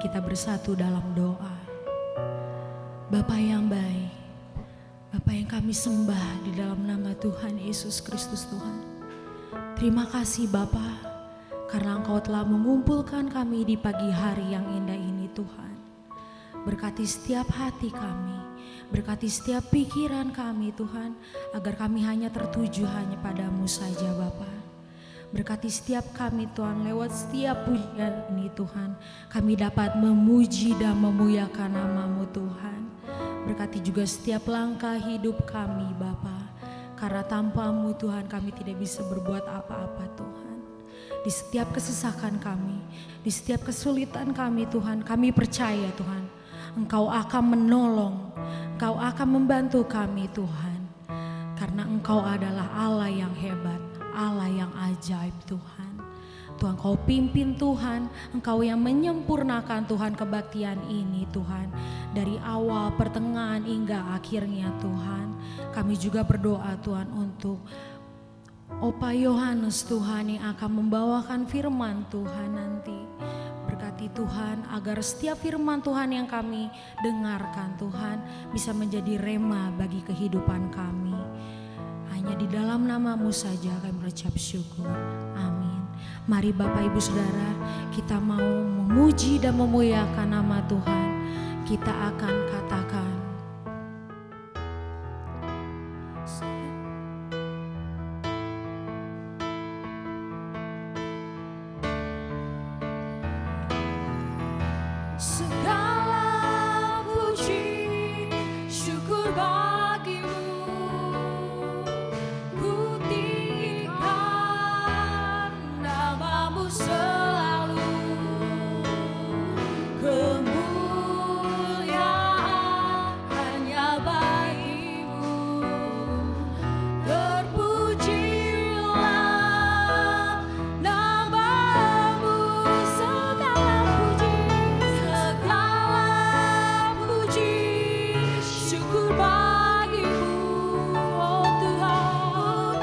kita bersatu dalam doa. Bapa yang baik, Bapa yang kami sembah di dalam nama Tuhan Yesus Kristus Tuhan. Terima kasih Bapa, karena Engkau telah mengumpulkan kami di pagi hari yang indah ini Tuhan. Berkati setiap hati kami, berkati setiap pikiran kami Tuhan, agar kami hanya tertuju hanya padamu saja Bapa. Berkati setiap kami Tuhan, lewat setiap pujian ini Tuhan, kami dapat memuji dan memuliakan nama-Mu Tuhan. Berkati juga setiap langkah hidup kami Bapa, karena tanpa-Mu Tuhan kami tidak bisa berbuat apa-apa Tuhan. Di setiap kesesakan kami, di setiap kesulitan kami Tuhan, kami percaya Tuhan, Engkau akan menolong, Engkau akan membantu kami Tuhan. Karena Engkau adalah Allah yang hebat, Allah yang ajaib Tuhan. Tuhan Kau pimpin Tuhan, Engkau yang menyempurnakan Tuhan kebaktian ini Tuhan. Dari awal, pertengahan hingga akhirnya Tuhan. Kami juga berdoa Tuhan untuk Opa Yohanes Tuhan yang akan membawakan firman Tuhan nanti. Berkati Tuhan agar setiap firman Tuhan yang kami dengarkan Tuhan bisa menjadi rema bagi kehidupan kami. Hanya di dalam nama-Mu saja kami berucap syukur. Amin. Mari Bapak Ibu Saudara, kita mau memuji dan memuliakan nama Tuhan. Kita akan katakan, segala puji syukur bagi-Mu. Selalu kemuliaan hanya bagi-Mu. Terpujilah nama-Mu, segala puji syukur bagi-Mu. Oh Tuhan,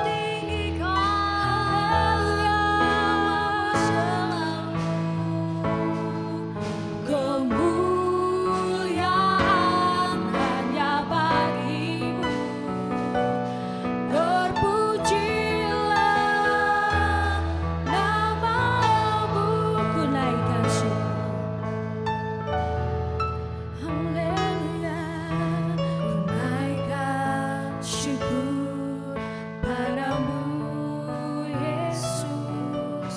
kemuliaan hanya bagi-Mu. Terpujilah nama-Mu, ku naikkan syukur. Haleluya, ku naikkan syukur padamu Yesus.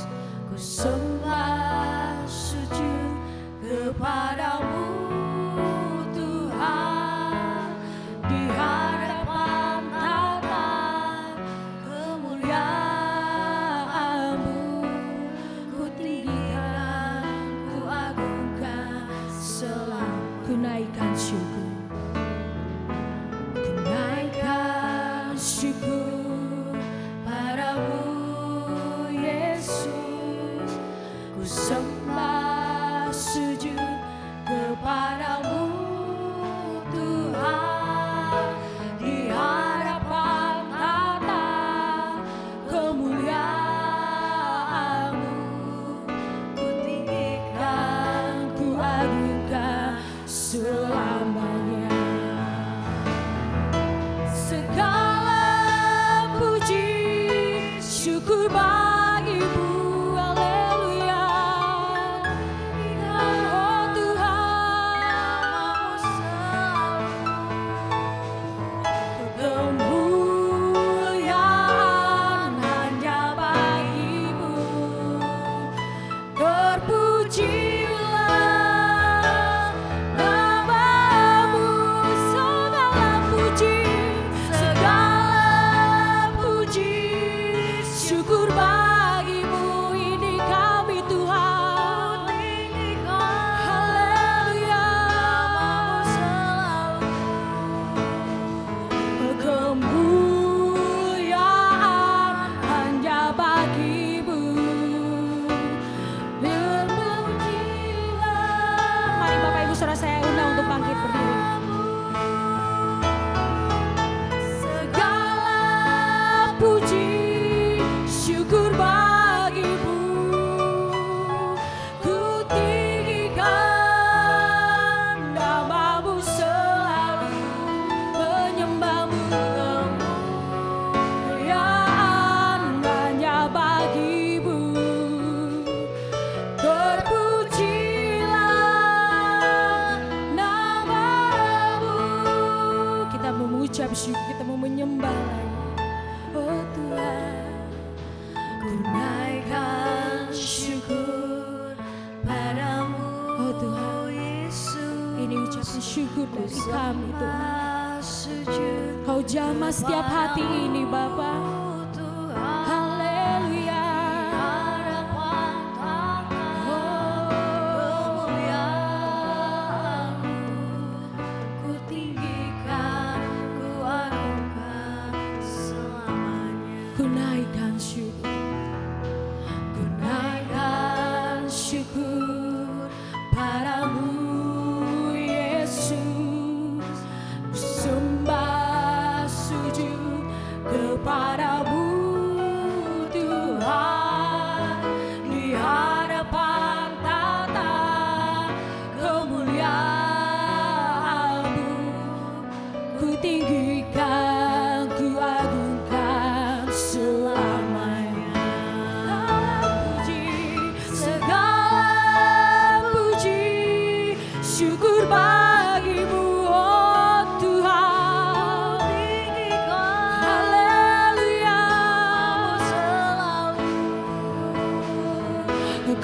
Ku sembah sujud kepadamu Tuhan, di hadapan tata kemuliaan-Mu. Ku tinggikan, ku agungkan, selalu ku naikkan syukur. Ku naikkan syukur padamu Yesus. Ku sembah sujud syukur, kita mau menyembah lagi. Oh Tuhan, ku naikkan syukur padamu. Oh Tuhan, Yesus, ini ucapan syukur dari kami Tuhan. Kau jamah setiap hati ini Bapa.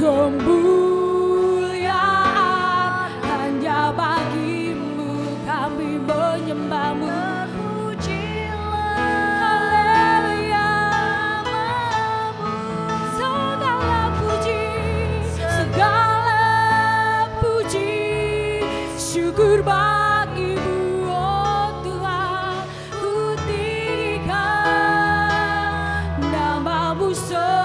Kemuliaan hanya bagimu, kami menyembahmu. Haleluya, segala puji, syukur bagimu, oh Tuhan. Ku tinggikan namamu selalu.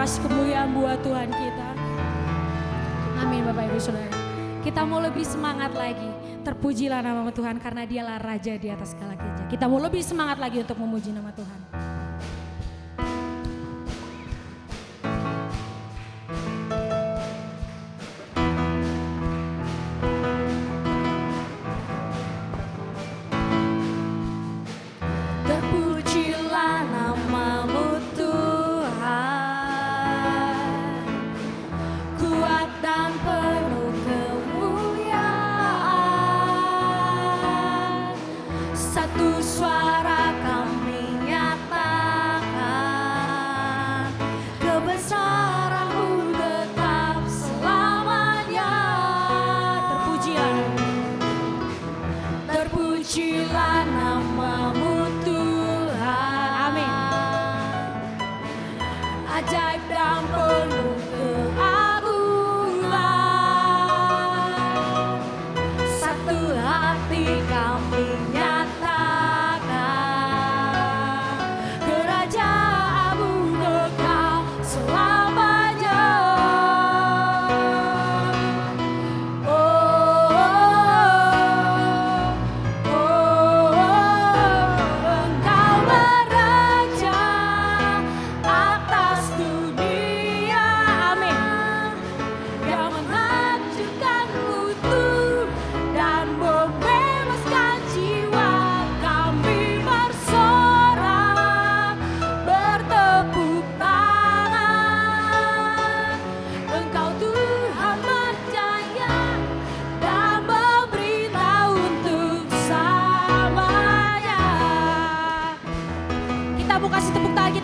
Kasih kemuliaan buat Tuhan kita. Amin Bapak Ibu Saudara. Kita mau lebih semangat lagi. Terpujilah nama Tuhan karena Dialah Raja di atas segala raja. Kita mau lebih semangat lagi untuk memuji nama Tuhan. Terpujilah namamu Tuhan. Amin. Ajaib dan penuh keagungan, satu hati kami nyatakan, kerajaanmu kekal selamanya.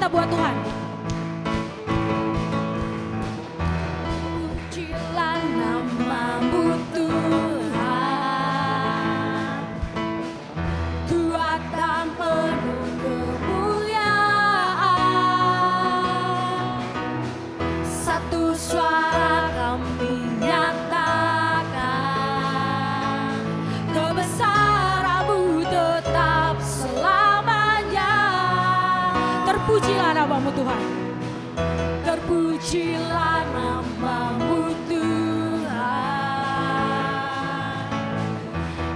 Buat Tuhan. Terpujilah namamu Tuhan. Terpujilah namamu Tuhan.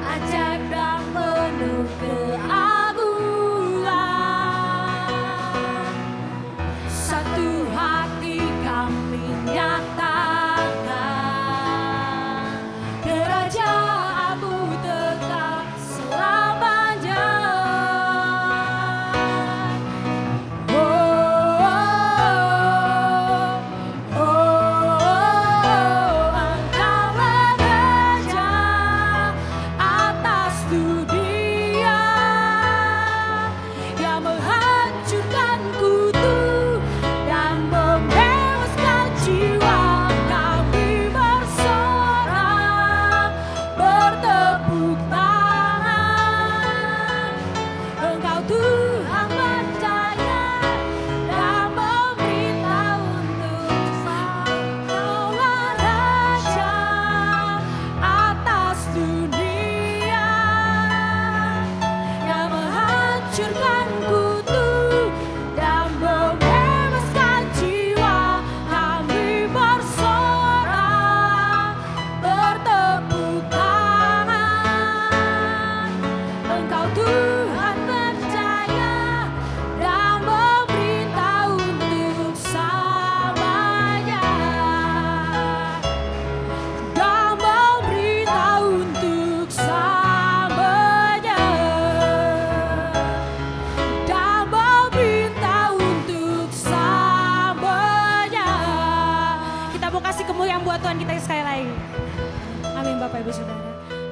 Ajak dan penuh keagungan. Satu hati kami nyatakan. Kerajaanmu tetap selamanya.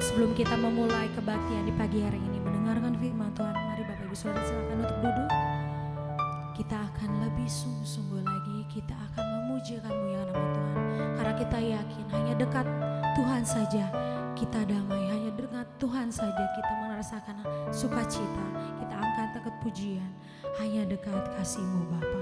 Sebelum kita memulai kebaktian di pagi hari ini mendengarkan firman Tuhan, mari Bapak Ibu Saudara silakan untuk duduk. Kita akan lebih sungguh-sungguh lagi, kita akan memuji kemuliaan nama Tuhan. Karena kita yakin hanya dekat Tuhan saja kita damai, hanya dekat Tuhan saja kita merasakan sukacita. Kita angkat tekad pujian, hanya dekat kasih-Mu Bapa.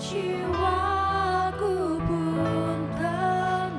Jiwaku pun tenang.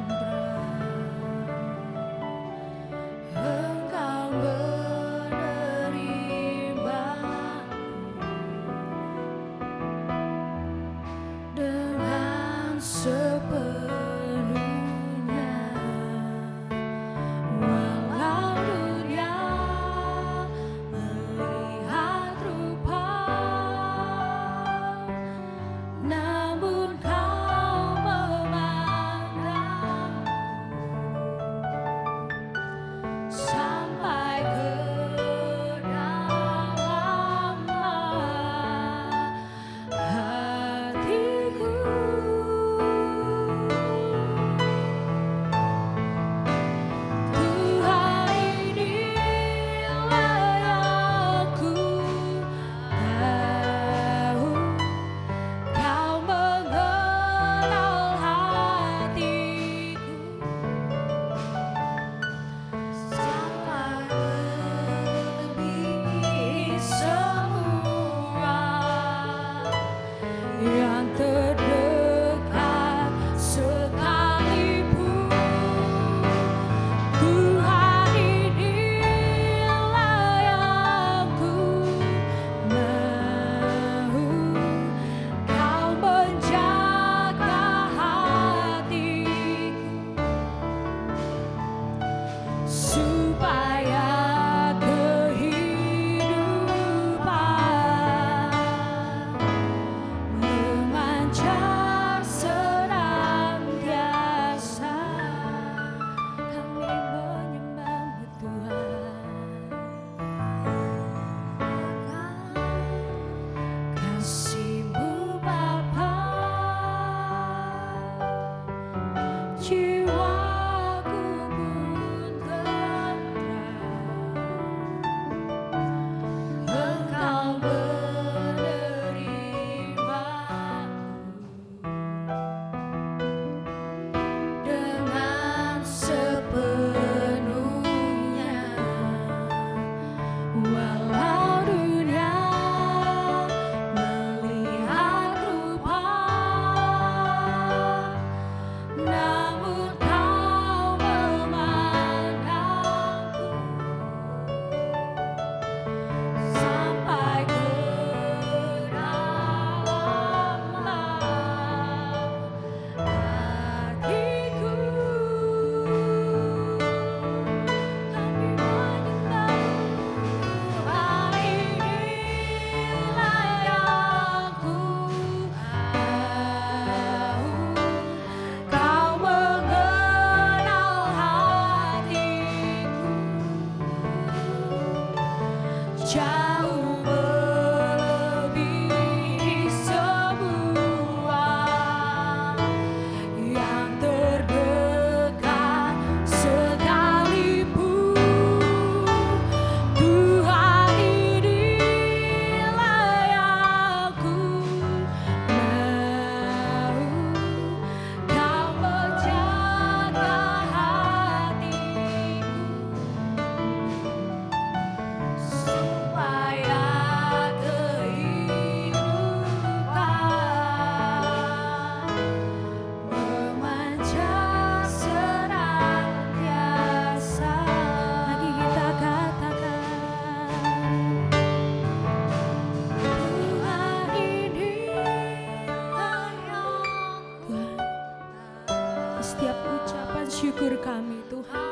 setiap ucapan syukur kami Tuhan.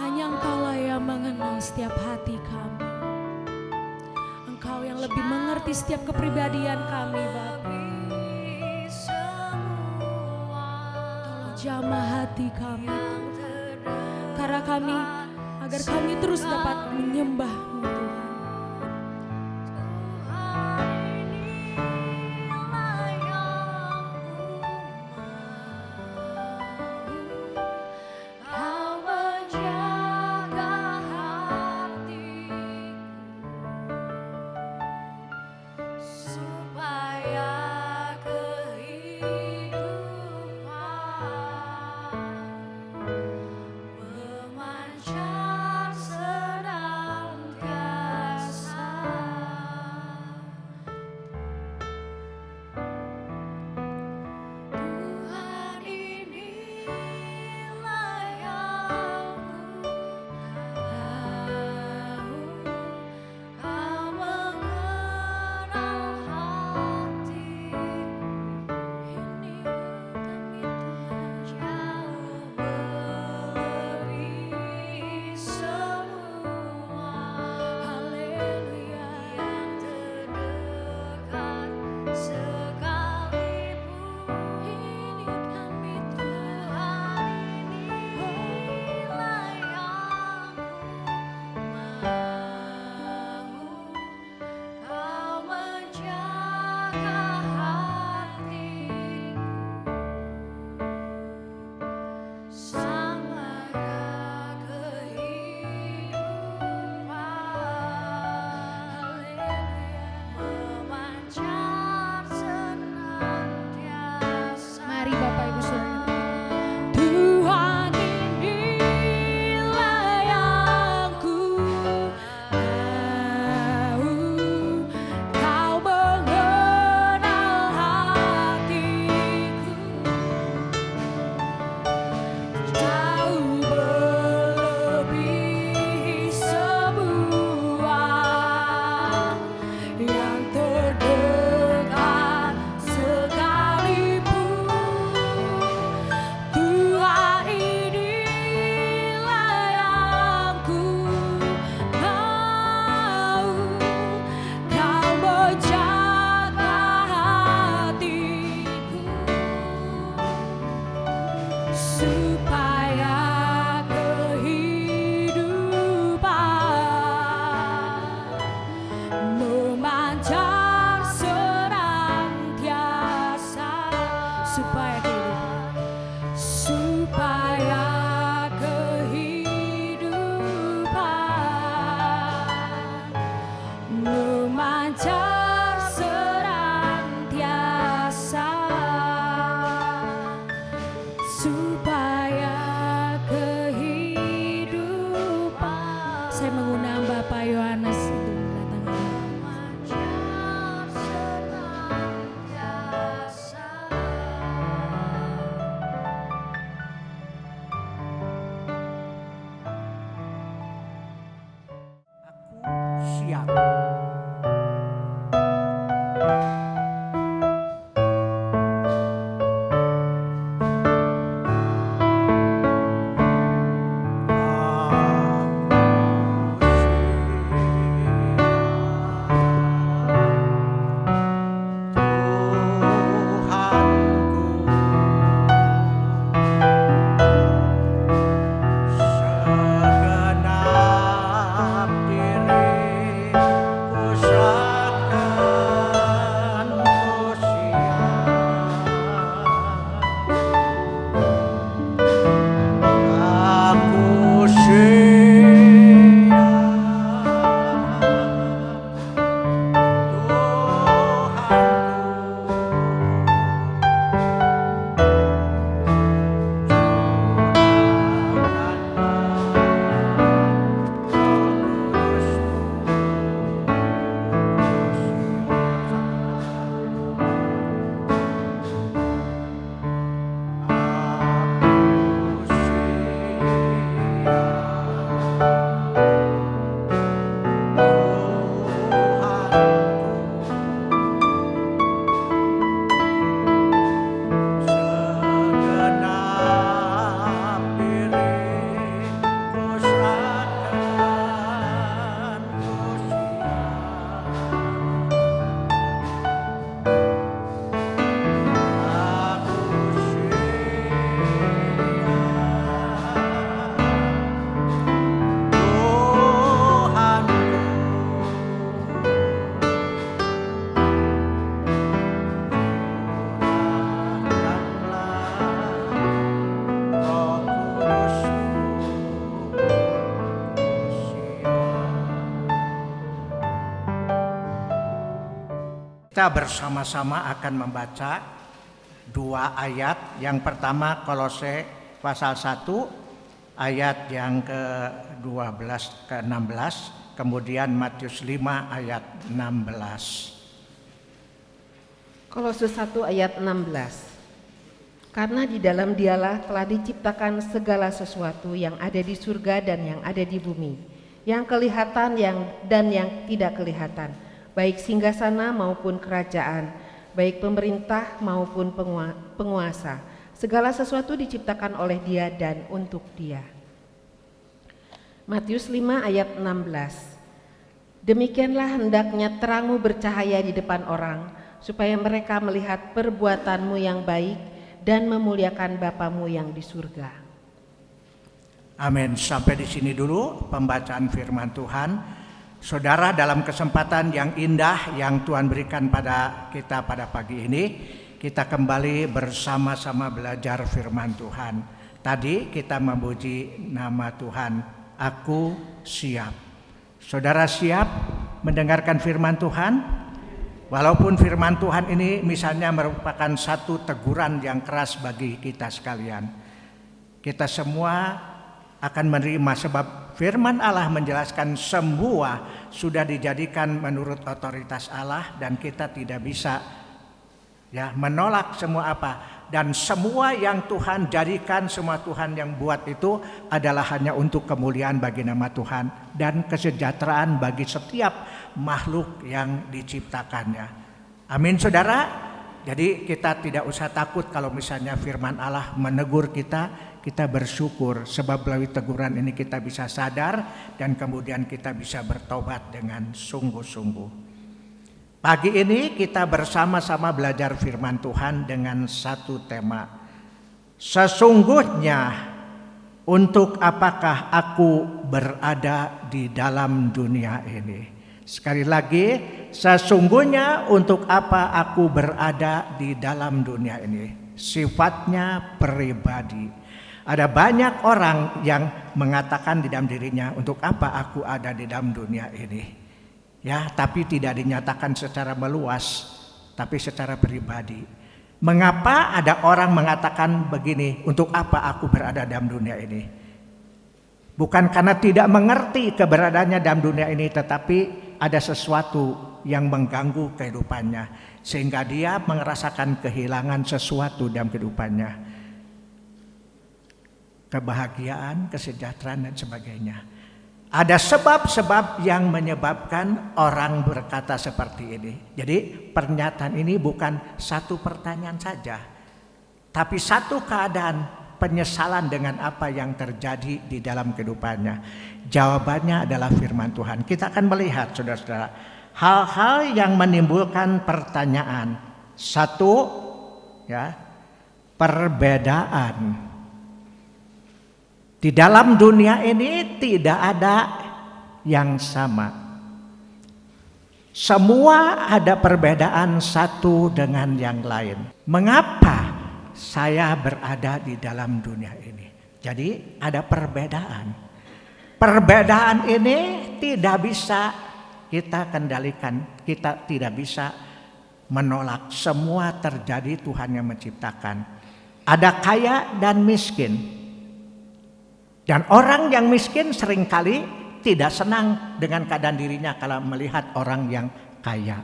Hanya Engkaulah yang mengenal setiap hati kami. Engkau yang lebih mengerti setiap kepribadian kami Bapa. Tolong jamah hati kami Tuhan. Karena kami, agar kami terus dapat menyembah-Mu Tuhan. Segenap diri Kita bersama-sama akan membaca dua ayat. Yang pertama Kolose pasal 1 ayat yang ke-12 ke-16, kemudian Matius 5 ayat 16. Kolose 1 ayat 16. Karena di dalam Dialah telah diciptakan segala sesuatu yang ada di surga dan yang ada di bumi, yang kelihatan dan yang tidak kelihatan, baik singgasana maupun kerajaan, baik pemerintah maupun penguasa. Segala sesuatu diciptakan oleh Dia dan untuk Dia. Matius 5 ayat 16. Demikianlah hendaknya terangmu bercahaya di depan orang, supaya mereka melihat perbuatanmu yang baik dan memuliakan Bapamu yang di surga. Amin. Sampai di sini dulu pembacaan firman Tuhan. Saudara, dalam kesempatan yang indah yang Tuhan berikan pada kita pada pagi ini, kita kembali bersama-sama belajar firman Tuhan. Tadi kita memuji nama Tuhan, aku siap. Saudara siap mendengarkan firman Tuhan? Walaupun firman Tuhan ini misalnya merupakan satu teguran yang keras bagi kita sekalian, kita semua akan menerima, sebab firman Allah menjelaskan semua sudah dijadikan menurut otoritas Allah, dan kita tidak bisa menolak semua apa. Dan semua yang Tuhan jadikan, semua Tuhan yang buat itu adalah hanya untuk kemuliaan bagi nama Tuhan dan kesejahteraan bagi setiap makhluk yang diciptakannya. Amin saudara. Jadi kita tidak usah takut kalau misalnya firman Allah menegur kita, kita bersyukur sebab melalui teguran ini kita bisa sadar dan kemudian kita bisa bertobat dengan sungguh-sungguh. Pagi ini kita bersama-sama belajar firman Tuhan dengan satu tema. Sesungguhnya untuk apakah aku berada di dalam dunia ini? Sekali lagi, sesungguhnya untuk apa aku berada di dalam dunia ini? Sifatnya pribadi. Ada banyak orang yang mengatakan di dalam dirinya, untuk apa aku ada di dalam dunia ini? Tapi tidak dinyatakan secara meluas, tapi secara pribadi. Mengapa ada orang mengatakan begini, untuk apa aku berada dalam dunia ini? Bukan karena tidak mengerti keberadaannya dalam dunia ini, tetapi ada sesuatu yang mengganggu kehidupannya, sehingga dia merasakan kehilangan sesuatu dalam kehidupannya. Kebahagiaan, kesejahteraan dan sebagainya. Ada sebab-sebab yang menyebabkan orang berkata seperti ini. Jadi pernyataan ini bukan satu pertanyaan saja, tapi satu keadaan penyesalan dengan apa yang terjadi di dalam kehidupannya. Jawabannya adalah firman Tuhan. Kita akan melihat saudara-saudara hal-hal yang menimbulkan pertanyaan. Satu, perbedaan. Di dalam dunia ini tidak ada yang sama. Semua ada perbedaan satu dengan yang lain. Mengapa saya berada di dalam dunia ini? Jadi ada perbedaan. Perbedaan ini tidak bisa kita kendalikan. Kita tidak bisa menolak. Semua terjadi, Tuhan yang menciptakan. Ada kaya dan miskin. Dan orang yang miskin seringkali tidak senang dengan keadaan dirinya kalau melihat orang yang kaya.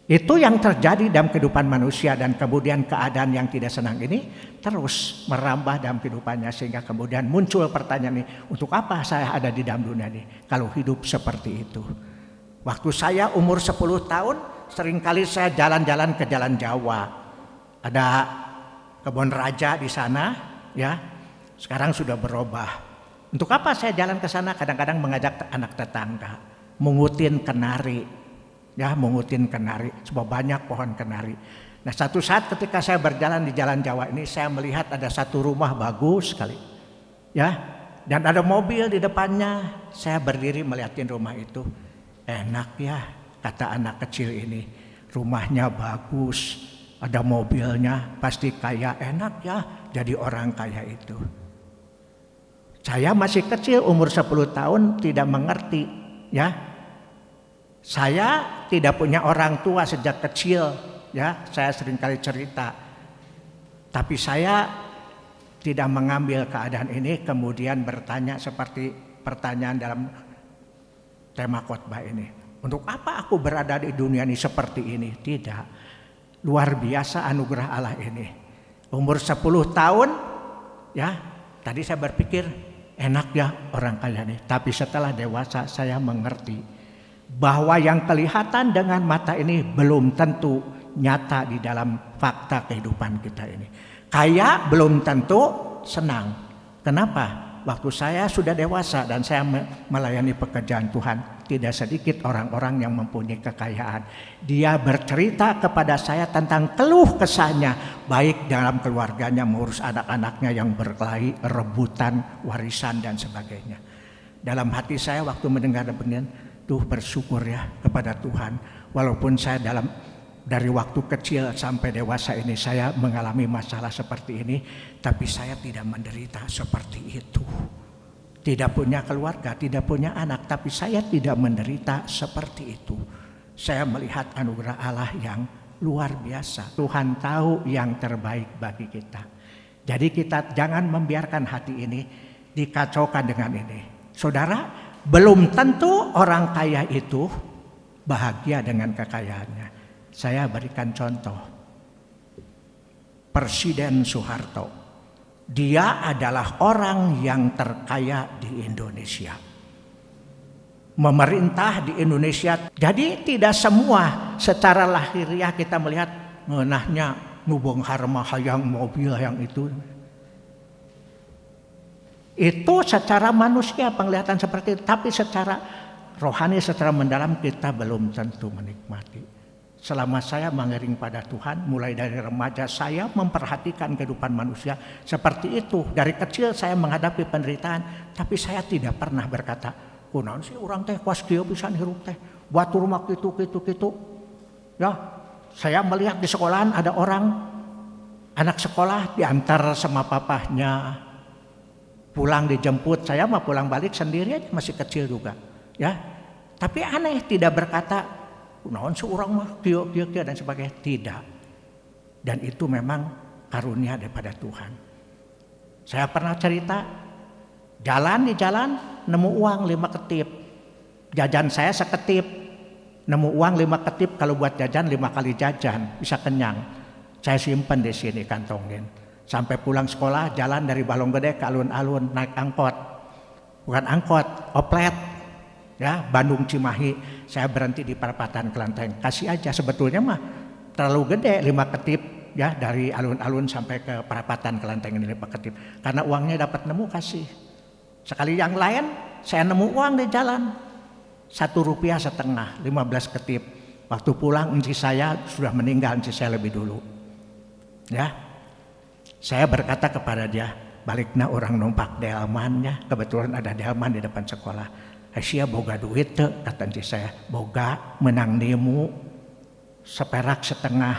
Itu yang terjadi dalam kehidupan manusia, dan kemudian keadaan yang tidak senang ini terus merambah dalam kehidupannya, sehingga kemudian muncul pertanyaan ini, untuk apa saya ada di dalam dunia ini kalau hidup seperti itu? Waktu saya umur 10 tahun, seringkali saya jalan-jalan ke Jalan Jawa. Ada kebun raja di sana, Sekarang sudah berubah. Untuk apa saya jalan ke sana? Kadang-kadang mengajak anak tetangga, mengutin kenari, mengutin kenari. Sebab banyak pohon kenari. Nah, satu saat ketika saya berjalan di Jalan Jawa ini, saya melihat ada satu rumah bagus sekali, dan ada mobil di depannya. Saya berdiri melihatin rumah itu. Enak kata anak kecil ini. Rumahnya bagus, ada mobilnya, pasti kaya. Enak jadi orang kaya itu. Saya masih kecil, umur 10 tahun, tidak mengerti Saya tidak punya orang tua sejak kecil, ya, saya seringkali cerita. Tapi saya tidak mengambil keadaan ini kemudian bertanya seperti pertanyaan dalam tema khotbah ini. Untuk apa aku berada di dunia ini seperti ini? Tidak. Luar biasa anugerah Allah ini. Umur 10 tahun, ya, tadi saya berpikir enak ya orang kaya ini. Tapi setelah dewasa saya mengerti bahwa yang kelihatan dengan mata ini belum tentu nyata di dalam fakta kehidupan kita ini. Kaya belum tentu senang. Kenapa? Waktu saya sudah dewasa dan saya melayani pekerjaan Tuhan, tidak sedikit orang-orang yang mempunyai kekayaan. Dia bercerita kepada saya tentang keluh kesahnya, baik dalam keluarganya mengurus anak-anaknya yang berkelahi, rebutan, warisan dan sebagainya. Dalam hati saya waktu mendengar demikian, tuh bersyukur ya kepada Tuhan. Walaupun saya dari waktu kecil sampai dewasa ini saya mengalami masalah seperti ini, tapi saya tidak menderita seperti itu. Tidak punya keluarga, tidak punya anak, tapi saya tidak menderita seperti itu. Saya melihat anugerah Allah yang luar biasa. Tuhan tahu yang terbaik bagi kita. Jadi kita jangan membiarkan hati ini dikacaukan dengan ini. Saudara, belum tentu orang kaya itu bahagia dengan kekayaannya. Saya berikan contoh. Presiden Soeharto. Dia adalah orang yang terkaya di Indonesia. Memerintah di Indonesia. Jadi tidak semua secara lahiriah kita melihat ngenahnya nubung harma hayang mobil yang itu. Itu secara manusia penglihatan seperti itu. Tapi secara rohani, secara mendalam kita belum tentu menikmati. Selama saya mengiring pada Tuhan, mulai dari remaja saya memperhatikan kehidupan manusia seperti itu. Dari kecil saya menghadapi penderitaan, tapi saya tidak pernah berkata, kunaon sih orang teh kuas kieu pisan hirup teh, buat rumah kitu. Ya, saya melihat di sekolahan ada orang anak sekolah diantar sama papahnya, pulang dijemput, saya mah pulang balik sendiri masih kecil juga, ya. Tapi aneh tidak berkata naon seorang mah kieu dan sebagainya, tidak. Dan itu memang karunia daripada Tuhan. Saya pernah cerita di jalan nemu uang 5 ketip. Jajan saya seketip. Nemu uang 5 ketip, kalau buat jajan 5 kali jajan bisa kenyang. Saya simpen di sini kantongin. Sampai pulang sekolah jalan dari Balong Gede ke alun-alun naik angkot. Bukan angkot, oplet. Ya, Bandung Cimahi, saya berhenti di perapatan Kelenteng. Kasih aja, sebetulnya mah terlalu gede 5 ketip ya, dari alun-alun sampai ke perapatan Kelenteng ini 5 ketip. Karena uangnya dapat nemu kasih. Sekali yang lain saya nemu uang di jalan Rp1,50, 15 ketip. Waktu pulang enci saya sudah meninggal, enci saya lebih dulu. Ya, saya berkata kepada dia, baliknya orang numpak delman ya, kebetulan ada delman di depan sekolah. Asia boga duit tuh, kata saya, boga menang demo seperak setengah,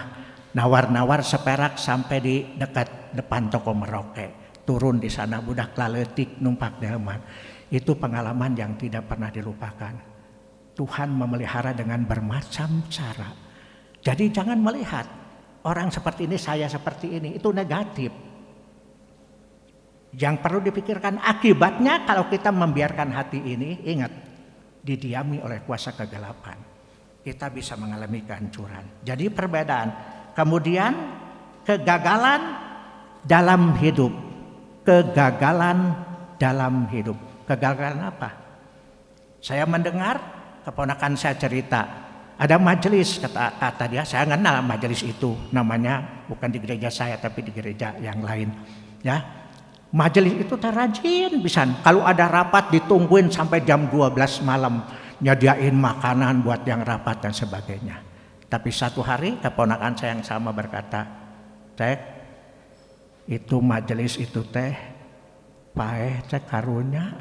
nawar-nawar seperak sampai di dekat depan toko Merauke. Turun di sana budak laletik numpak delman. Itu pengalaman yang tidak pernah dilupakan. Tuhan memelihara dengan bermacam cara. Jadi jangan melihat orang seperti ini, saya seperti ini, itu negatif. Yang perlu dipikirkan akibatnya kalau kita membiarkan hati ini, ingat, didiami oleh kuasa kegelapan. Kita bisa mengalami kehancuran. Jadi perbedaan. Kemudian kegagalan dalam hidup. Kegagalan dalam hidup. Kegagalan apa? Saya mendengar keponakan saya cerita. Ada majelis, kata dia, saya kenal majelis itu. Namanya bukan di gereja saya tapi di gereja yang lain. Ya. Majelis itu rajin pisan. Kalau ada rapat ditungguin sampai jam 12 malam, nyediain makanan buat yang rapat dan sebagainya. Tapi satu hari keponakan saya yang sama berkata, "Teh, itu majelis itu teh paeh teh karunya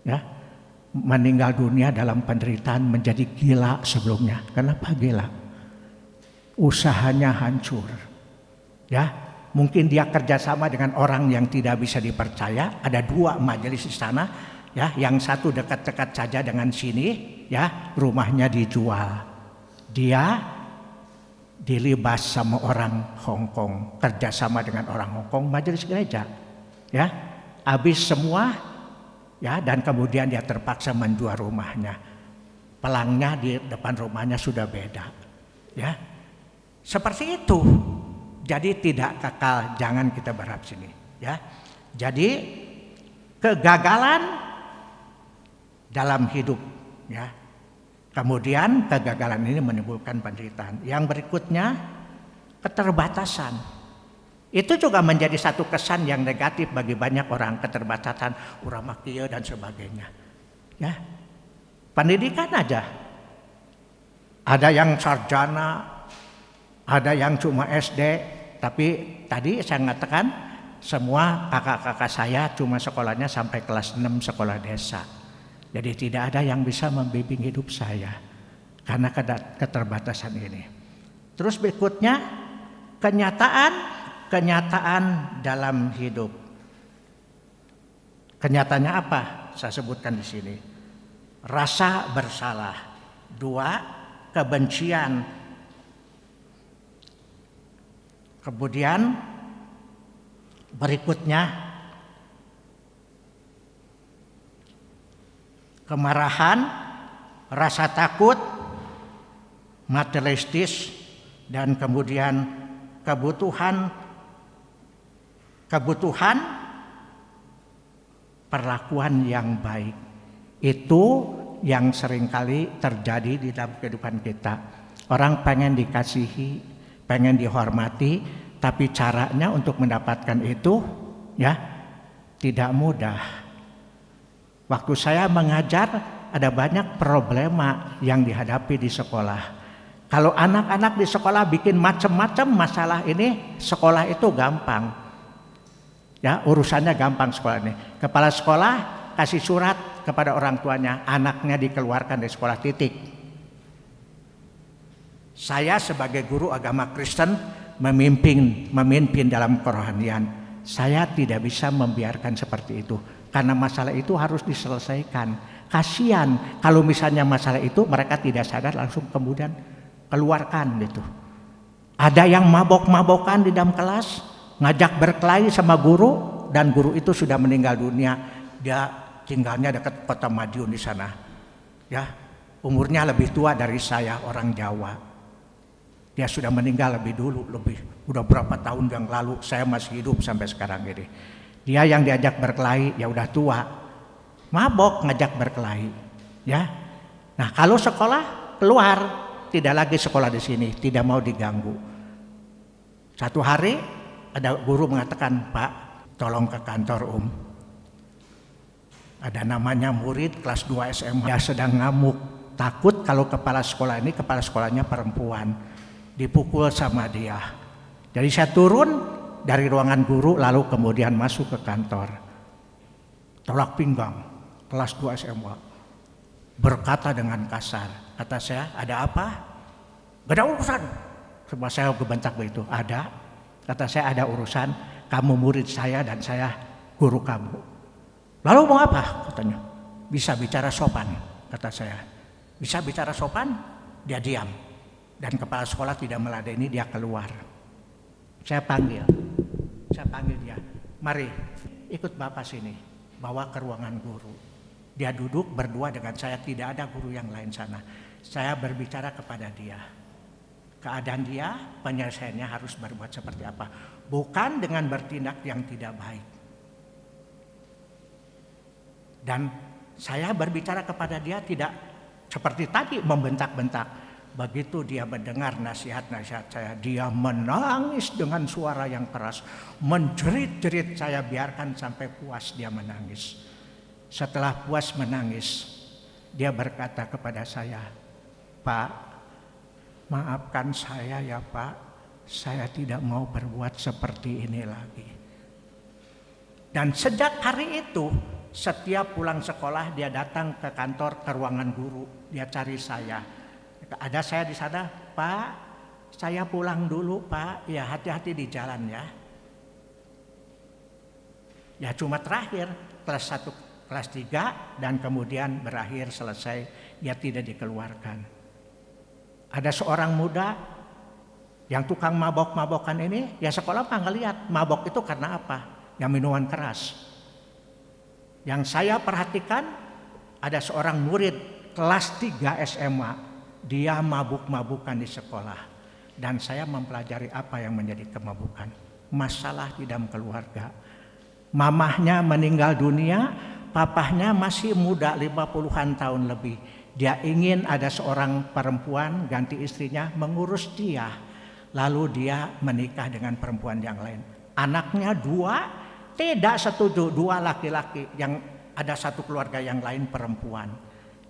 ya, meninggal dunia dalam penderitaan, menjadi gila sebelumnya." Kenapa gila? Usahanya hancur. Ya. Mungkin dia kerjasama dengan orang yang tidak bisa dipercaya. Ada 2 majelis di sana, ya, yang satu dekat-dekat saja dengan sini, ya, rumahnya dijual. Dia dilibas sama orang Hong Kong, kerjasama dengan orang Hong Kong, majelis gereja, ya, habis semua, ya, dan kemudian dia terpaksa menjual rumahnya. Pelangnya di depan rumahnya sudah beda, ya, seperti itu. Jadi tidak kekal, jangan kita berharap sini, ya. Jadi kegagalan dalam hidup, ya. Kemudian kegagalan ini menimbulkan penderitaan. Yang berikutnya keterbatasan. Itu juga menjadi satu kesan yang negatif bagi banyak orang, keterbatasan, uramakia dan sebagainya. Ya. Pendidikan aja. Ada yang sarjana, ada yang cuma SD, tapi tadi saya mengatakan semua kakak-kakak saya cuma sekolahnya sampai kelas 6 sekolah desa. Jadi tidak ada yang bisa membimbing hidup saya karena keterbatasan ini. Terus berikutnya kenyataan dalam hidup. Kenyataannya apa? Saya sebutkan di sini. Rasa bersalah. 2, kebencian. Kemudian berikutnya kemarahan, rasa takut, materialistis, dan kemudian kebutuhan perlakuan yang baik. Itu yang seringkali terjadi di dalam kehidupan kita. Orang pengen dikasihi, pengen dihormati, tapi caranya untuk mendapatkan itu, ya, tidak mudah. Waktu saya mengajar ada banyak problema yang dihadapi di sekolah. Kalau anak-anak di sekolah bikin macam-macam masalah ini, sekolah itu gampang. Ya, urusannya gampang sekolah ini. Kepala sekolah kasih surat kepada orang tuanya, anaknya dikeluarkan dari sekolah, titik. Saya sebagai guru agama Kristen memimpin dalam kerohanian. Saya tidak bisa membiarkan seperti itu. Karena masalah itu harus diselesaikan. Kasihan kalau misalnya masalah itu mereka tidak sadar langsung kemudian keluarkan gitu. Ada yang mabok-mabokan di dalam kelas, ngajak berkelahi sama guru, dan guru itu sudah meninggal dunia. Dia tinggalnya dekat kota Madiun di sana. Ya, umurnya lebih tua dari saya, orang Jawa. Dia sudah meninggal lebih dulu, udah berapa tahun yang lalu. Saya masih hidup sampai sekarang ini. Dia yang diajak berkelahi, ya udah tua, mabok ngajak berkelahi, ya. Nah kalau sekolah keluar, tidak lagi sekolah di sini, tidak mau diganggu. Satu hari ada guru mengatakan, Pak, tolong ke kantor Ada namanya murid kelas 2 SMA, dia sedang ngamuk, takut kalau kepala sekolah ini, kepala sekolahnya perempuan, dipukul sama dia. Jadi saya turun dari ruangan guru lalu kemudian masuk ke kantor. Tolak pinggang, kelas 2 SMA. Berkata dengan kasar, kata saya, ada apa? Gak ada urusan. Coba saya kebentak begitu, ada. Kata saya, ada urusan, kamu murid saya dan saya guru kamu. Lalu mau apa? Katanya, bisa bicara sopan, kata saya. Bisa bicara sopan? Dia diam. Dan kepala sekolah tidak meladeni, dia keluar. Saya panggil dia, mari ikut Bapak sini, bawa ke ruangan guru. Dia duduk berdua dengan saya, tidak ada guru yang lain sana. Saya berbicara kepada dia. Keadaan dia, penyelesaiannya harus berbuat seperti apa. Bukan dengan bertindak yang tidak baik. Dan saya berbicara kepada dia tidak seperti tadi membentak-bentak. Begitu dia mendengar nasihat-nasihat saya, dia menangis dengan suara yang keras, menjerit-jerit. Saya biarkan sampai puas dia menangis. Setelah puas menangis, dia berkata kepada saya, Pak, maafkan saya ya Pak, saya tidak mau berbuat seperti ini lagi. Dan sejak hari itu, setiap pulang sekolah dia datang ke kantor, ke ruangan guru, dia cari saya. Ada saya di sana, Pak, saya pulang dulu Pak, ya hati-hati di jalan ya. Ya cuma terakhir kelas 1 kelas 3 dan kemudian berakhir selesai dia tidak dikeluarkan. Ada seorang muda yang tukang mabok-mabokan ini, ya sekolah mah ngeliat mabok itu karena apa? Yang minuman keras. Yang saya perhatikan ada seorang murid kelas 3 SMA, dia mabuk-mabukan di sekolah. Dan saya mempelajari apa yang menjadi kemabukan. Masalah di dalam keluarga. Mamahnya meninggal dunia, papahnya masih muda 50-an tahun lebih. Dia ingin ada seorang perempuan ganti istrinya mengurus dia. Lalu dia menikah dengan perempuan yang lain. Anaknya 2 tidak setuju, 2 laki-laki, yang ada satu keluarga yang lain perempuan.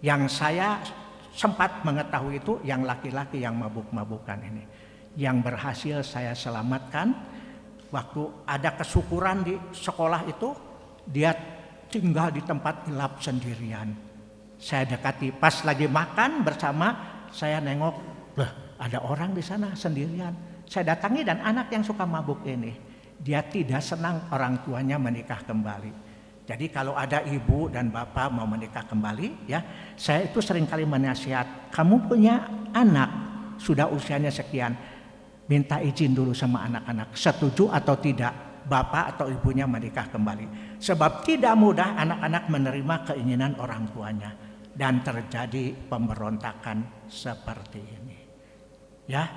Yang saya sempat mengetahui itu yang laki-laki yang mabuk-mabukan ini. Yang berhasil saya selamatkan. Waktu ada kesyukuran di sekolah itu, dia tinggal di tempat gelap sendirian. Saya dekati, pas lagi makan bersama, saya nengok, lah ada orang di sana sendirian. Saya datangi dan anak yang suka mabuk ini, dia tidak senang orang tuanya menikah kembali. Jadi kalau ada ibu dan bapak mau menikah kembali, ya saya itu seringkali menasihat, kamu punya anak sudah usianya sekian, minta izin dulu sama anak-anak, setuju atau tidak bapak atau ibunya menikah kembali. Sebab tidak mudah anak-anak menerima keinginan orang tuanya. Dan terjadi pemberontakan seperti ini. Ya,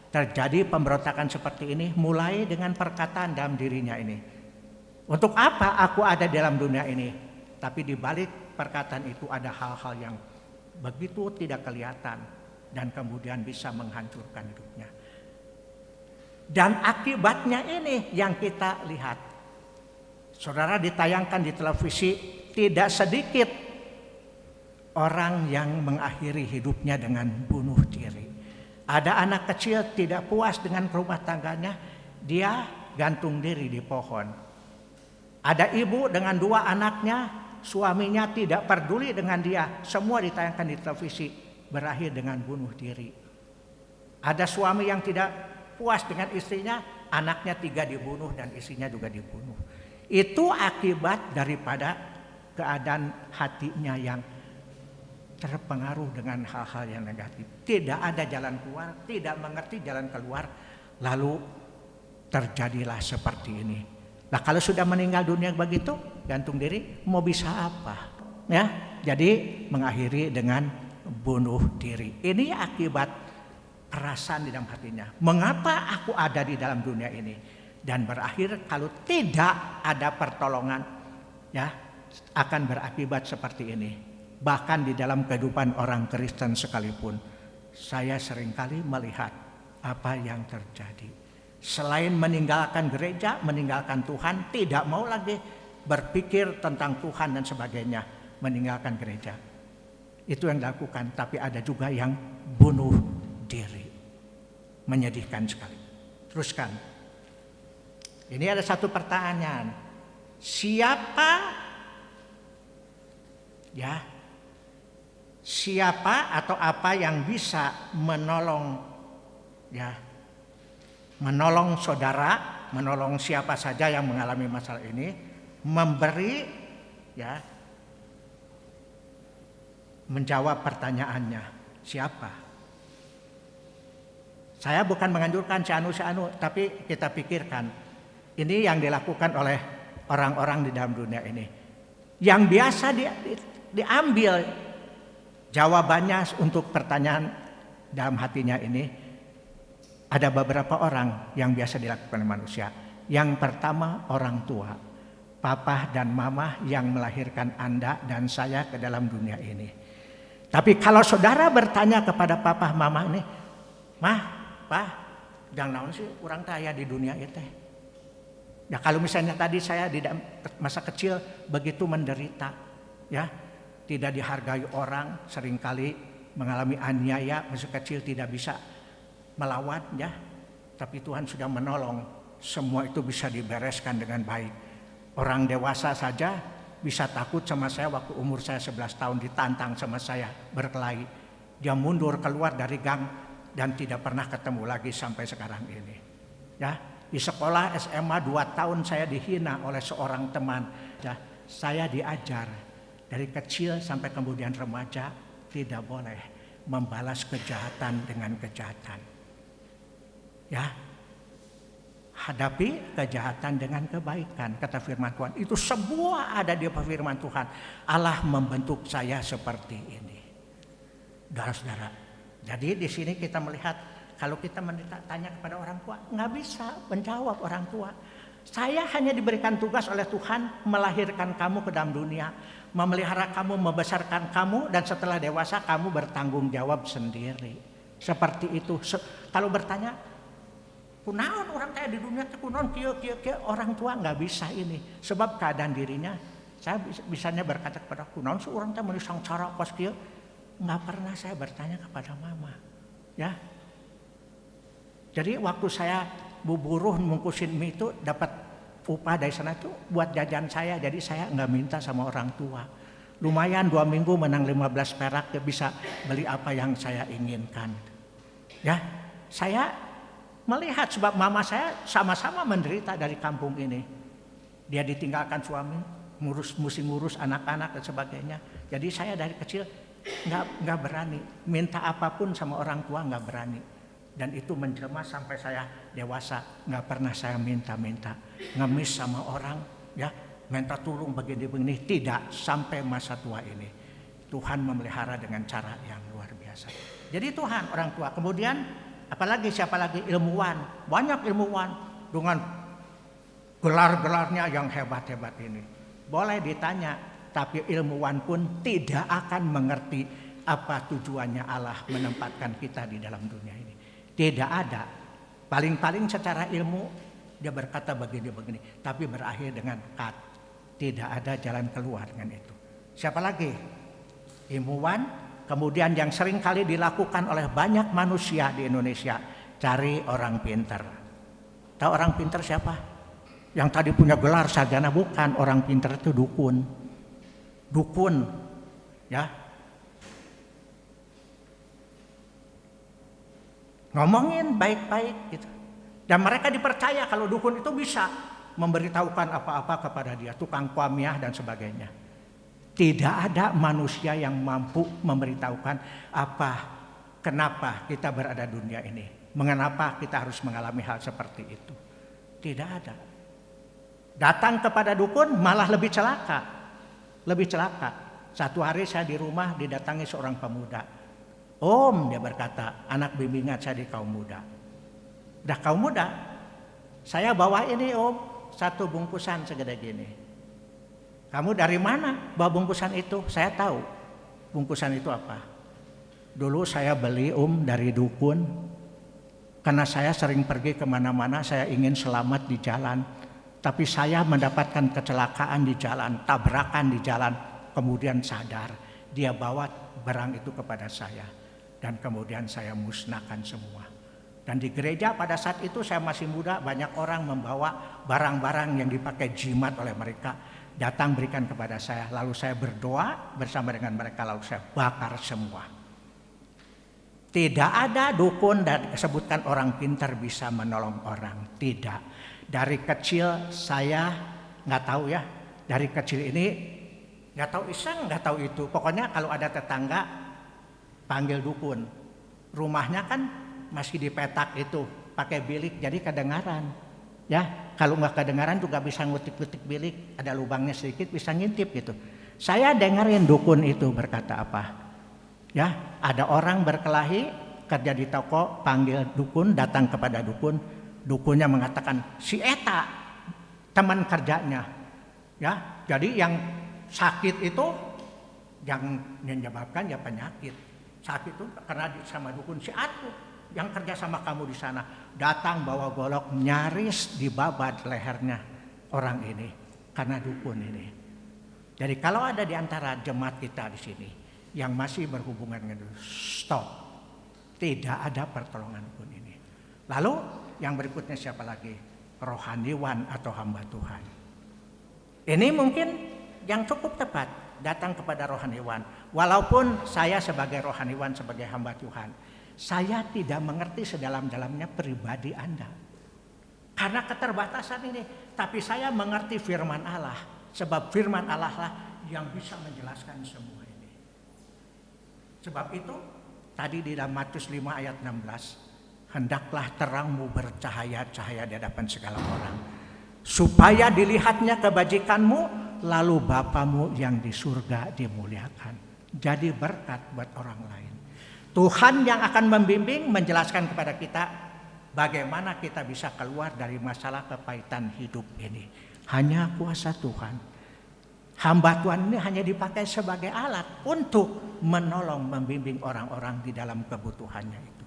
terjadi pemberontakan seperti ini mulai dengan perkataan dalam dirinya ini. Untuk apa aku ada dalam dunia ini? Tapi di balik perkataan itu ada hal-hal yang begitu tidak kelihatan. Dan kemudian bisa menghancurkan hidupnya. Dan akibatnya ini yang kita lihat. Saudara, ditayangkan di televisi, tidak sedikit orang yang mengakhiri hidupnya dengan bunuh diri. Ada anak kecil tidak puas dengan rumah tangganya, dia gantung diri di pohon. Ada ibu dengan 2 anaknya, suaminya tidak peduli dengan dia, semua ditayangkan di televisi, berakhir dengan bunuh diri. Ada suami yang tidak puas dengan istrinya, anaknya 3 dibunuh dan istrinya juga dibunuh. Itu akibat daripada keadaan hatinya yang terpengaruh dengan hal-hal yang negatif. Tidak ada jalan keluar, tidak mengerti jalan keluar, lalu terjadilah seperti ini. Nah kalau sudah meninggal dunia begitu, gantung diri, mau bisa apa? Ya, jadi mengakhiri dengan bunuh diri. Ini akibat perasaan di dalam hatinya. Mengapa aku ada di dalam dunia ini? Dan berakhir kalau tidak ada pertolongan, ya akan berakibat seperti ini. Bahkan di dalam kehidupan orang Kristen sekalipun, saya seringkali melihat apa yang terjadi. Selain meninggalkan gereja, meninggalkan Tuhan, tidak mau lagi berpikir tentang Tuhan dan sebagainya, meninggalkan gereja. Itu yang dilakukan, tapi ada juga yang bunuh diri. Menyedihkan sekali. Teruskan. Ini ada satu pertanyaan. Siapa atau apa yang bisa menolong saudara, menolong siapa saja yang mengalami masalah ini, memberi menjawab pertanyaannya. Siapa? Saya bukan menganjurkan si anu, tapi kita pikirkan. Ini yang dilakukan oleh orang-orang di dalam dunia ini. Yang biasa diambil jawabannya untuk pertanyaan dalam hatinya ini. Ada beberapa orang yang biasa dilakukan oleh manusia. Yang pertama orang tua. Papa dan mama yang melahirkan Anda dan saya ke dalam dunia ini. Tapi kalau saudara bertanya kepada papa mama ini, Pak, jangan naon sih orang kaya di dunia itu. Ya kalau misalnya tadi saya di masa kecil begitu menderita, ya tidak dihargai orang, seringkali mengalami aniaya, masa kecil tidak bisa melawan, ya. Tapi Tuhan sudah menolong, semua itu bisa dibereskan dengan baik. Orang dewasa saja bisa takut sama saya waktu umur saya 11 tahun ditantang sama saya berkelahi. Dia mundur keluar dari gang dan tidak pernah ketemu lagi sampai sekarang ini. Ya, di sekolah SMA 2 tahun saya dihina oleh seorang teman. Ya, saya diajar Dari kecil sampai kemudian remaja tidak boleh membalas kejahatan dengan kejahatan. Ya, hadapi kejahatan dengan kebaikan, kata firman Tuhan. Itu semua ada di firman Tuhan. Allah membentuk saya seperti ini. Saudara-saudara, jadi di sini kita melihat kalau kita tanya kepada orang tua, nggak bisa menjawab orang tua. Saya hanya diberikan tugas oleh Tuhan melahirkan kamu ke dalam dunia, memelihara kamu, membesarkan kamu, dan setelah dewasa kamu bertanggung jawab sendiri. Seperti itu. Kalau bertanya, kunaon orang kayak di dunia kunaon kieu orang tua nggak bisa ini. Sebab keadaan dirinya, saya bisanya berkata kepada kunaon seorang teh menisang cara pas kieu, nggak pernah saya bertanya kepada mama. Ya. Jadi waktu saya buburuh mungkusin mie itu dapat upah dari sana itu buat jajan saya. Jadi saya nggak minta sama orang tua. Lumayan 2 minggu menang 15 perak ya bisa beli apa yang saya inginkan. Ya, saya melihat sebab mama saya sama-sama menderita dari kampung ini. Dia ditinggalkan suami, mesti ngurus anak-anak dan sebagainya. Jadi saya dari kecil nggak berani minta apapun sama orang tua, nggak berani. Dan itu menjelma sampai saya dewasa, nggak pernah saya minta-minta, ngemis sama orang, ya, minta tolong begini-begini, tidak sampai masa tua ini. Tuhan memelihara dengan cara yang luar biasa. Jadi Tuhan, orang tua. Kemudian apalagi siapa lagi? Ilmuwan, banyak ilmuwan dengan gelar-gelarnya yang hebat-hebat ini. Boleh ditanya, tapi ilmuwan pun tidak akan mengerti apa tujuannya Allah menempatkan kita di dalam dunia ini. Tidak ada. Paling-paling secara ilmu dia berkata begini-begini, tapi berakhir dengan cut. Tidak ada jalan keluar dengan itu. Siapa lagi? Ilmuwan. Kemudian yang sering kali dilakukan oleh banyak manusia di Indonesia, cari orang pintar. Tahu orang pintar siapa? Yang tadi punya gelar sarjana, bukan. Orang pintar itu dukun. Dukun, ya. Ngomongin baik-baik gitu. Dan mereka dipercaya kalau dukun itu bisa memberitahukan apa-apa kepada dia, tukang kuamiah dan sebagainya. Tidak ada manusia yang mampu memberitahukan kenapa kita berada di dunia ini, mengapa kita harus mengalami hal seperti itu. Tidak ada. Datang kepada dukun malah lebih celaka. Lebih celaka. Satu hari saya di rumah didatangi seorang pemuda. Om, dia berkata, anak bimbingan saya di kaum muda. Udah kaum muda, saya bawa ini om, satu bungkusan segede gini. Kamu dari mana bawa bungkusan itu? Saya tahu bungkusan itu apa. Dulu saya beli dari dukun, karena saya sering pergi kemana-mana, saya ingin selamat di jalan. Tapi saya mendapatkan kecelakaan di jalan, tabrakan di jalan, kemudian sadar. Dia bawa barang itu kepada saya. Dan kemudian saya musnahkan semua. Dan di gereja pada saat itu saya masih muda, banyak orang membawa barang-barang yang dipakai jimat oleh mereka, datang berikan kepada saya. Lalu saya berdoa bersama dengan mereka, lalu saya bakar semua. Tidak ada dukun dan disebutkan orang pintar bisa menolong orang. Tidak. Dari kecil saya nggak tahu ya. Dari kecil ini nggak tahu iseng, nggak tahu itu. Pokoknya kalau ada tetangga panggil dukun. Rumahnya kan masih di petak itu, pakai bilik jadi kedengaran. Ya, kalau nggak kedengaran juga bisa ngutik-ngutik bilik, ada lubangnya sedikit bisa ngintip gitu. Saya dengerin dukun itu berkata apa. Ya, ada orang berkelahi kerja di toko, panggil dukun, datang kepada dukun. Dukunnya mengatakan si eta teman kerjanya. Ya, jadi yang sakit itu yang menyebabkan ya penyakit. Sakit itu karena sama dukun si Atu yang kerja sama kamu di sana, datang bawa golok nyaris dibabat lehernya orang ini karena dukun ini. Jadi kalau ada di antara jemaat kita di sini yang masih berhubungan dengan stop, tidak ada pertolongan dukun ini. Lalu yang berikutnya siapa lagi? Rohaniwan atau hamba Tuhan. Ini mungkin yang cukup tepat. Datang kepada rohaniwan. Walaupun saya sebagai rohaniwan, sebagai hamba Tuhan, saya tidak mengerti sedalam-dalamnya pribadi Anda. Karena keterbatasan ini. Tapi saya mengerti firman Allah. Sebab firman Allah lah yang bisa menjelaskan semua ini. Sebab itu tadi di dalam Matius 5 ayat 16, hendaklah terangmu bercahaya-cahaya di hadapan segala orang, supaya dilihatnya kebajikanmu, lalu Bapamu yang di surga dimuliakan. Jadi berkat buat orang lain. Tuhan yang akan membimbing, menjelaskan kepada kita bagaimana kita bisa keluar dari masalah kepahitan hidup ini. Hanya kuasa Tuhan. Hamba Tuhan ini hanya dipakai sebagai alat untuk menolong, membimbing orang-orang di dalam kebutuhannya itu.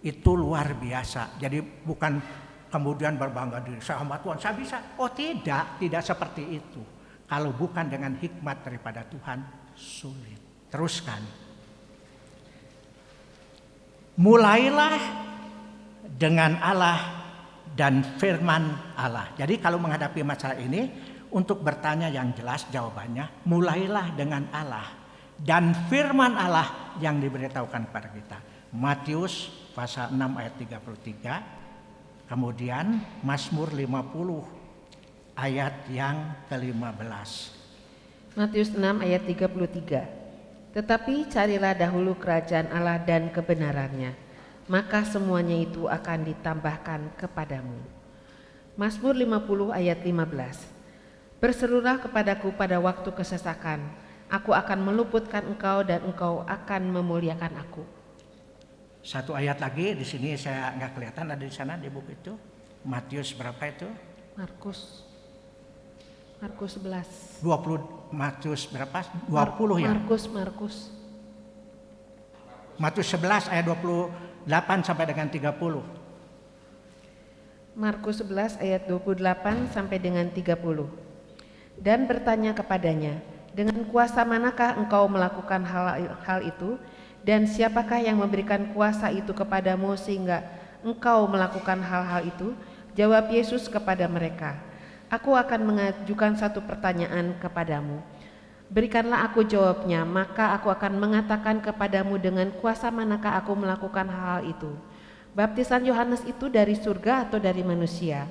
Itu luar biasa. Jadi bukan kemudian berbangga diri, saya hamba Tuhan, saya bisa. Oh tidak seperti itu. Kalau bukan dengan hikmat daripada Tuhan, sulit. Teruskan. Mulailah dengan Allah dan firman Allah. Jadi kalau menghadapi masalah ini, untuk bertanya yang jelas jawabannya, mulailah dengan Allah dan firman Allah yang diberitahukan kepada kita. Matius pasal 6 ayat 33, kemudian Mazmur 50 ayat yang ke-15. Matius 6 ayat 33. Tetapi carilah dahulu kerajaan Allah dan kebenarannya, maka semuanya itu akan ditambahkan kepadamu. Mazmur 50 ayat 15. Berserulah kepadaku pada waktu kesesakan, aku akan meluputkan engkau dan engkau akan memuliakan aku. Satu ayat lagi di sini saya nggak kelihatan, ada di sana di buku itu. Matius berapa itu? Markus 11. 20, Matius berapa? 20 ya? Markus. Matius 11 ayat 28 sampai dengan 30. Markus 11 ayat 28 sampai dengan 30. Dan bertanya kepadanya, dengan kuasa manakah engkau melakukan hal itu? Dan siapakah yang memberikan kuasa itu kepadamu sehingga engkau melakukan hal-hal itu? Jawab Yesus kepada mereka, aku akan mengajukan satu pertanyaan kepadamu. Berikanlah aku jawabnya, maka aku akan mengatakan kepadamu dengan kuasa manakah aku melakukan hal itu. Baptisan Yohanes itu dari surga atau dari manusia?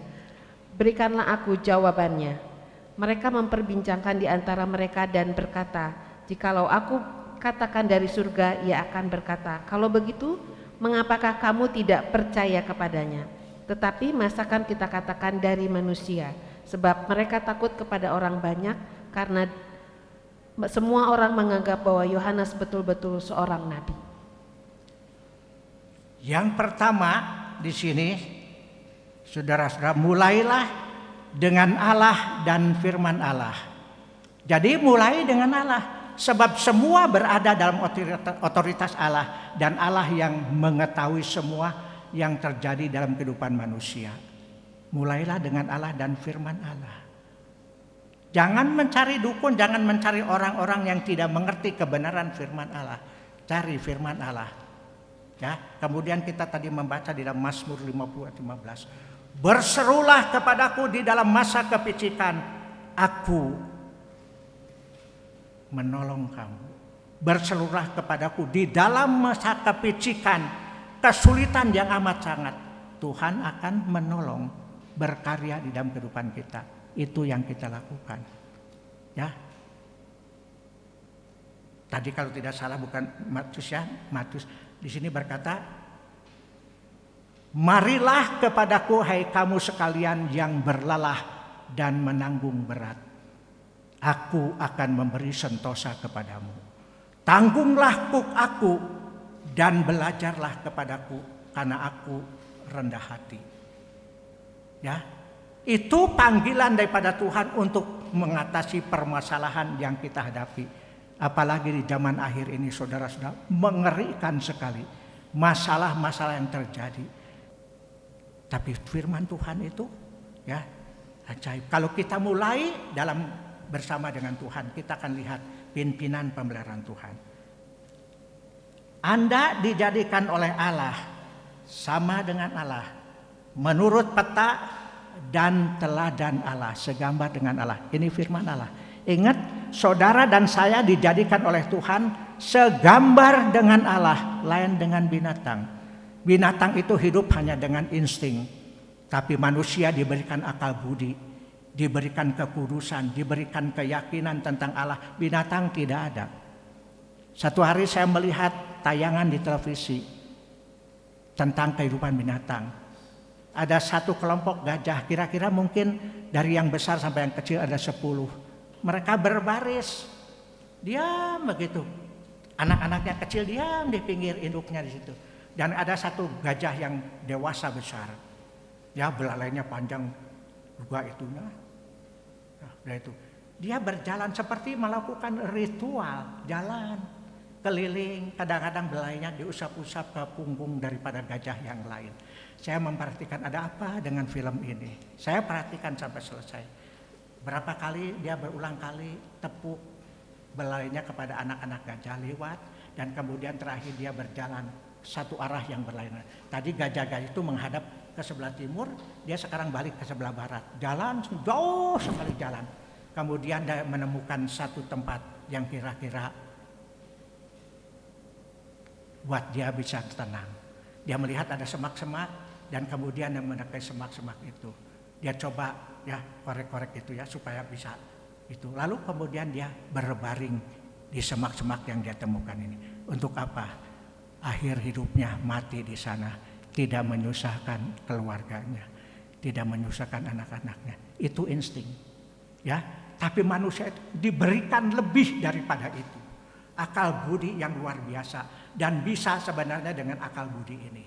Berikanlah aku jawabannya. Mereka memperbincangkan di antara mereka dan berkata, jikalau aku katakan dari surga, ia akan berkata, kalau begitu, mengapakah kamu tidak percaya kepadanya? Tetapi masakan kita katakan dari manusia? Sebab mereka takut kepada orang banyak, karena semua orang menganggap bahwa Yohanes betul-betul seorang nabi. Yang pertama di sini, saudara-saudara, mulailah dengan Allah dan firman Allah. Jadi mulai dengan Allah, sebab semua berada dalam otoritas Allah, dan Allah yang mengetahui semua yang terjadi dalam kehidupan manusia. Mulailah dengan Allah dan firman Allah. Jangan mencari dukun, jangan mencari orang-orang yang tidak mengerti kebenaran firman Allah. Cari firman Allah. Ya, kemudian kita tadi membaca di dalam Mazmur 50 ayat 15. Berserulah kepadaku di dalam masa kepicikan, aku menolong kamu. Berserulah kepadaku di dalam masa kepicikan, kesulitan yang amat sangat, Tuhan akan menolong, berkarya di dalam kehidupan kita. Itu yang kita lakukan. Ya. Tadi kalau tidak salah bukan Matius ya, Matius di sini berkata, marilah kepadaku hai kamu sekalian yang berlelah dan menanggung berat. Aku akan memberi sentosa kepadamu. Tanggunglah kuk aku dan belajarlah kepadaku, karena aku rendah hati. Ya, itu panggilan daripada Tuhan untuk mengatasi permasalahan yang kita hadapi. Apalagi di zaman akhir ini, saudara-saudara, mengerikan sekali masalah-masalah yang terjadi. Tapi firman Tuhan itu ya ajaib. Kalau kita mulai dalam bersama dengan Tuhan, kita akan lihat pimpinan pemeliharaan Tuhan. Anda dijadikan oleh Allah sama dengan Allah, menurut peta dan teladan Allah, segambar dengan Allah. Ini firman Allah. Ingat, saudara dan saya dijadikan oleh Tuhan segambar dengan Allah, lain dengan binatang. Binatang itu hidup hanya dengan insting, tapi manusia diberikan akal budi. diberikan kekudusan, diberikan keyakinan tentang Allah. Binatang tidak ada. Satu hari saya melihat tayangan di televisi tentang kehidupan binatang. Ada satu kelompok gajah, kira-kira mungkin dari yang besar sampai yang kecil ada 10. Mereka berbaris, diam begitu. Anak-anaknya kecil diam di pinggir induknya di situ. Dan ada satu gajah yang dewasa besar. Ya, belalainya panjang juga itunya. Nah, itu. Dia berjalan seperti melakukan ritual, jalan keliling, kadang-kadang belalainya diusap-usap ke punggung daripada gajah yang lain. Saya memperhatikan ada apa dengan film ini. Saya perhatikan sampai selesai. Berapa kali dia berulang kali tepuk belalainya kepada anak-anak gajah lewat, dan kemudian terakhir dia berjalan satu arah yang berlainan. Tadi gajah-gajah itu menghadap ke sebelah timur, dia sekarang balik ke sebelah barat. Jalan jauh sekali jalan. Kemudian dia menemukan satu tempat yang kira-kira buat dia bisa tenang. Dia melihat ada semak-semak dan kemudian dia mendekati semak-semak itu. Dia coba ya korek-korek itu ya supaya bisa itu. Lalu kemudian dia berbaring di semak-semak yang dia temukan ini. Untuk apa? Akhir hidupnya mati di sana, tidak menyusahkan keluarganya, tidak menyusahkan anak-anaknya. Itu insting. Ya, tapi manusia itu diberikan lebih daripada itu. Akal budi yang luar biasa, dan bisa sebenarnya dengan akal budi ini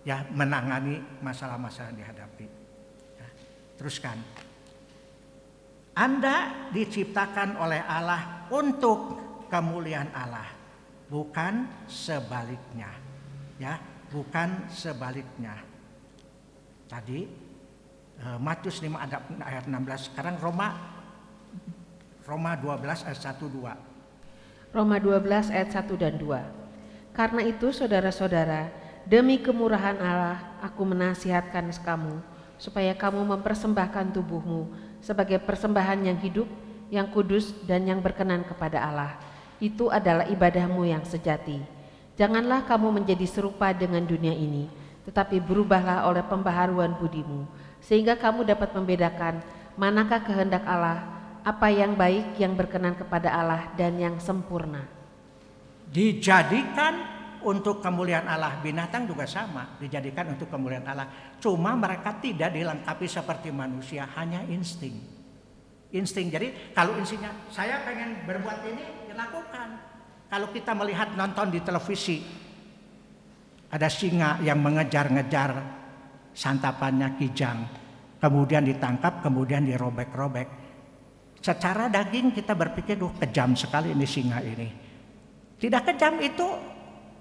ya menangani masalah-masalah yang dihadapi. Ya, teruskan. Anda diciptakan oleh Allah untuk kemuliaan Allah, bukan sebaliknya. Ya, bukan sebaliknya. Tadi Matius 5 ayat 16, sekarang Roma 12 ayat 1-2. Roma 12 ayat 1 dan 2. Karena itu saudara-saudara, demi kemurahan Allah aku menasihatkan kamu supaya kamu mempersembahkan tubuhmu sebagai persembahan yang hidup, yang kudus dan yang berkenan kepada Allah. Itu adalah ibadahmu yang sejati. Janganlah kamu menjadi serupa dengan dunia ini, tetapi berubahlah oleh pembaharuan budimu, sehingga kamu dapat membedakan manakah kehendak Allah, apa yang baik, yang berkenan kepada Allah dan yang sempurna. Dijadikan untuk kemuliaan Allah. Binatang juga sama, dijadikan untuk kemuliaan Allah. Cuma mereka tidak dilengkapi seperti manusia, hanya insting. Insting. Jadi kalau instingnya saya pengen berbuat ini, dilakukan. Kalau kita melihat nonton di televisi, ada singa yang mengejar-ngejar santapannya kijang, kemudian ditangkap, kemudian dirobek-robek. Secara daging kita berpikir, kejam sekali ini singa ini. Tidak kejam, itu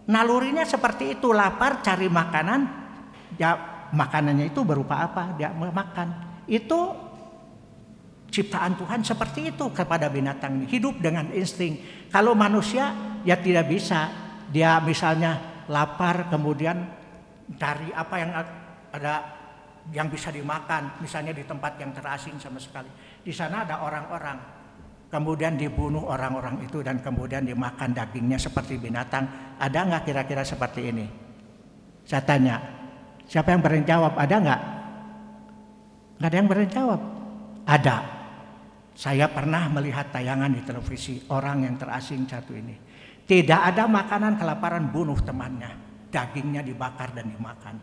nalurinya seperti itu, lapar cari makanan, ya makanannya itu berupa apa? Dia makan. Itu ciptaan Tuhan seperti itu kepada binatang, hidup dengan insting. Kalau manusia ya tidak bisa. Dia misalnya lapar kemudian cari apa yang ada yang bisa dimakan, misalnya di tempat yang terasing sama sekali. Di sana ada orang-orang, kemudian dibunuh orang-orang itu dan kemudian dimakan dagingnya seperti binatang. Ada nggak kira-kira seperti ini? Saya tanya, siapa yang berani jawab? Ada nggak? Nggak ada yang berani jawab. Ada. Saya pernah melihat tayangan di televisi orang yang terasing satu ini. Tidak ada makanan, kelaparan, bunuh temannya, dagingnya dibakar dan dimakan.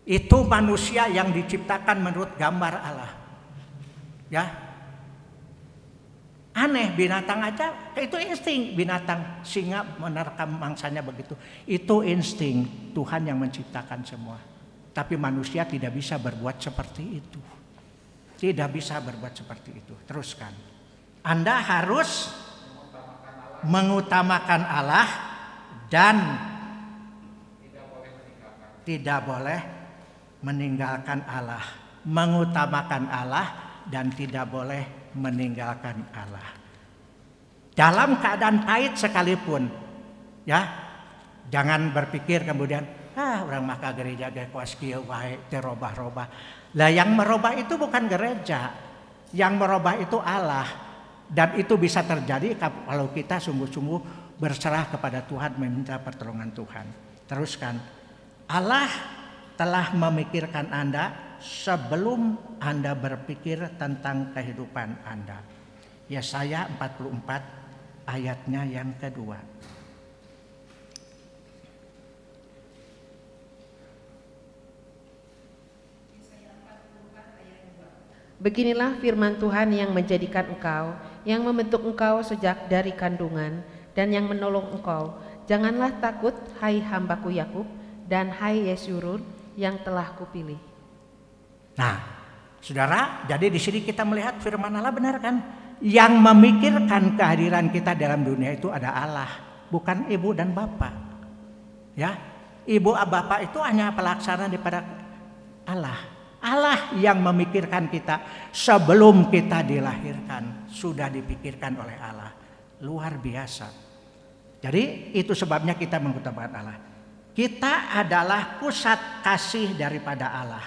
Itu manusia yang diciptakan menurut gambar Allah. Ya, aneh, binatang aja itu insting. Binatang, singa menerkam mangsanya begitu, itu insting. Tuhan yang menciptakan semua. Tapi manusia tidak bisa berbuat seperti itu. Tidak bisa berbuat seperti itu. Teruskan. Anda harus mengutamakan Allah dan tidak boleh meninggalkan Allah. Mengutamakan Allah dan tidak boleh meninggalkan Allah. Dalam keadaan pahit sekalipun, ya, jangan berpikir kemudian orang maka gereja kuas kieu wae teu robah-robah. Lah yang merubah itu bukan gereja, yang merubah itu Allah, dan itu bisa terjadi kalau kita sungguh-sungguh berserah kepada Tuhan, meminta pertolongan Tuhan. Teruskan, Allah telah memikirkan Anda sebelum Anda berpikir tentang kehidupan Anda. Yesaya 44 ayatnya yang kedua. Beginilah firman Tuhan yang menjadikan engkau, yang membentuk engkau sejak dari kandungan, dan yang menolong engkau. Janganlah takut, hai hambaku Yakub, dan hai Yesurun yang telah kupilih. Nah, saudara, jadi di sini kita melihat firman Allah benar kan? Yang memikirkan kehadiran kita dalam dunia itu ada Allah, bukan ibu dan bapak. Ya, ibu bapak itu hanya pelaksana daripada Allah. Allah yang memikirkan kita sebelum kita dilahirkan, sudah dipikirkan oleh Allah. Luar biasa. Jadi itu sebabnya kita mengutamakan Allah. Kita adalah pusat kasih daripada Allah.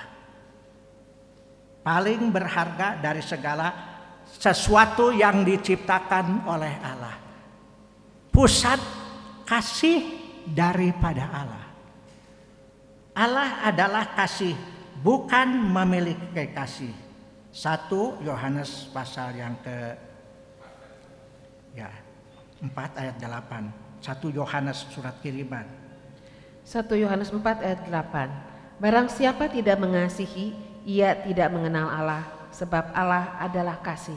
Paling berharga dari segala sesuatu yang diciptakan oleh Allah. Pusat kasih daripada Allah. Allah adalah kasih, bukan memiliki kekasih. 1 Yohanes pasal yang ke 4 ayat 8. 1 Yohanes surat kiriman. 1 Yohanes 4 ayat 8. Barang siapa tidak mengasihi, ia tidak mengenal Allah, sebab Allah adalah kasih.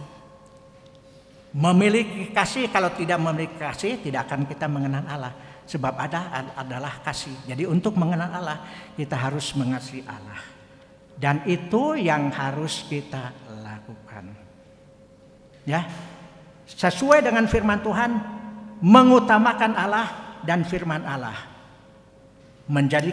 Memiliki kasih, kalau tidak memiliki kasih tidak akan kita mengenal Allah. Sebab adalah kasih. Jadi untuk mengenal Allah kita harus mengasihi Allah. Dan itu yang harus kita lakukan. Ya. Sesuai dengan firman Tuhan, mengutamakan Allah dan firman Allah. Menjadi